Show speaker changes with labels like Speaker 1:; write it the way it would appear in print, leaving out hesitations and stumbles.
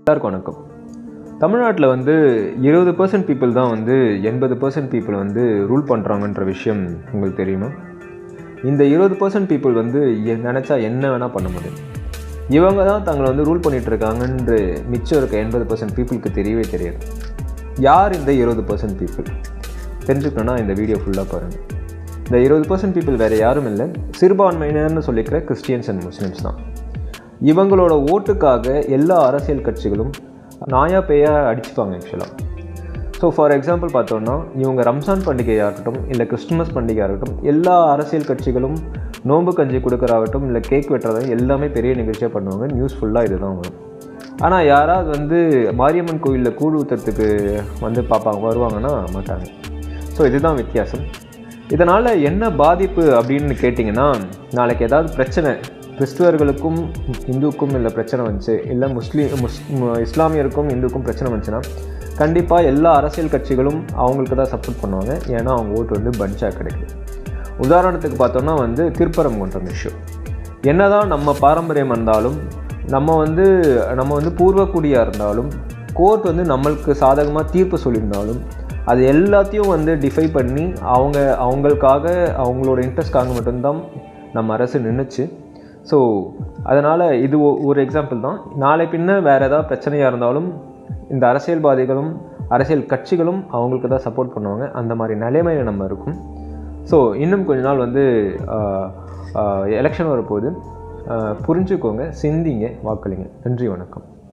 Speaker 1: எல்லாருக்கும் வணக்கம். தமிழ்நாட்டில் வந்து 20% பீப்புள் தான் வந்து 80% பீப்புள் வந்து ரூல் பண்ணுறாங்கன்ற விஷயம் உங்களுக்கு தெரியுமா? இந்த 20% பீப்புள் வந்து நினச்சா என்ன வேணால் பண்ண முடியும். இவங்க தான் தங்களை வந்து ரூல் பண்ணிகிட்ருக்காங்கன்று மிச்சம் இருக்க 80% பீப்புளுக்கு தெரியவே தெரியாது. யார் இந்த 20% பீப்புள் தெரிஞ்சுக்கணுன்னா இந்த வீடியோ ஃபுல்லாக பாருங்கள். இந்த 20% பீப்புள் வேறு யாரும் இல்லை, சிறுபான்மையினர்னு சொல்லிக்கிற கிறிஸ்டியன்ஸ் அண்ட் முஸ்லீம்ஸ் தான். இவங்களோட ஓட்டுக்காக எல்லா அரசியல் கட்சிகளும் நாயா பேயா அடிச்சுப்பாங்க ஆக்சுவலாக. ஸோ ஃபார் எக்ஸாம்பிள் பார்த்தோன்னா, இவங்க ரம்ஜான் பண்டிகையாக இருக்கட்டும், இல்லை கிறிஸ்துமஸ் பண்டிகையாக இருக்கட்டும், எல்லா அரசியல் கட்சிகளும் நோன்பு கஞ்சி கொடுக்குறாகட்டும், இல்லை கேக் வெட்டுறதாகட்டும், எல்லாமே பெரிய நிகழ்ச்சியாக பண்ணுவாங்க. நியூஸ் ஃபுல்லாக இது தான் வரும். ஆனால் யாராவது வந்து மாரியம்மன் கோயிலில் கூழ் ஊற்றுறதுக்கு வந்து வருவாங்கன்னா மாட்டாங்க. ஸோ இதுதான் வித்தியாசம். இதனால் என்ன பாதிப்பு அப்படின்னு கேட்டிங்கன்னா, நாளைக்கு ஏதாவது பிரச்சனை கிறிஸ்துவர்களுக்கும் இந்துக்கும் இல்லை பிரச்சனை வந்துச்சு, இல்லை இஸ்லாமியருக்கும் இந்துக்கும் பிரச்சனை வந்துச்சுன்னா கண்டிப்பாக எல்லா அரசியல் கட்சிகளும் அவங்களுக்கு தான் சப்போர்ட் பண்ணுவாங்க. ஏன்னா அவங்க ஓட்டு வந்து பஞ்சாக கிடைக்கும். உதாரணத்துக்கு பார்த்தோன்னா வந்து திருப்பரங்குன்றம் இஷ்யூ. என்ன தான் நம்ம பாரம்பரியம் இருந்தாலும், நம்ம வந்து பூர்வக்குடியாக இருந்தாலும், கோர்ட் வந்து நம்மளுக்கு சாதகமாக தீர்ப்பு சொல்லியிருந்தாலும், அது எல்லாத்தையும் வந்து டிஃபை பண்ணி அவங்களுக்காக அவங்களோட இன்ட்ரெஸ்ட்காக மட்டும்தான் நம்ம அரசு நின்றுச்சு. ஸோ அதனால் இது ஒரு எக்ஸாம்பிள் தான். நாளை பின்ன வேறு ஏதாவது பிரச்சனையாக இருந்தாலும் இந்த அரசியல்வாதிகளும் அரசியல் கட்சிகளும் அவங்களுக்கு தான் சப்போர்ட் பண்ணுவாங்க. அந்த மாதிரி நிலைமையில் நம்ம இருக்கும். ஸோ இன்னும் கொஞ்ச நாள் வந்து எலெக்ஷன் வரப்போகுது. புரிஞ்சுக்கோங்க, சிந்திங்க, வாக்களிங்க. நன்றி, வணக்கம்.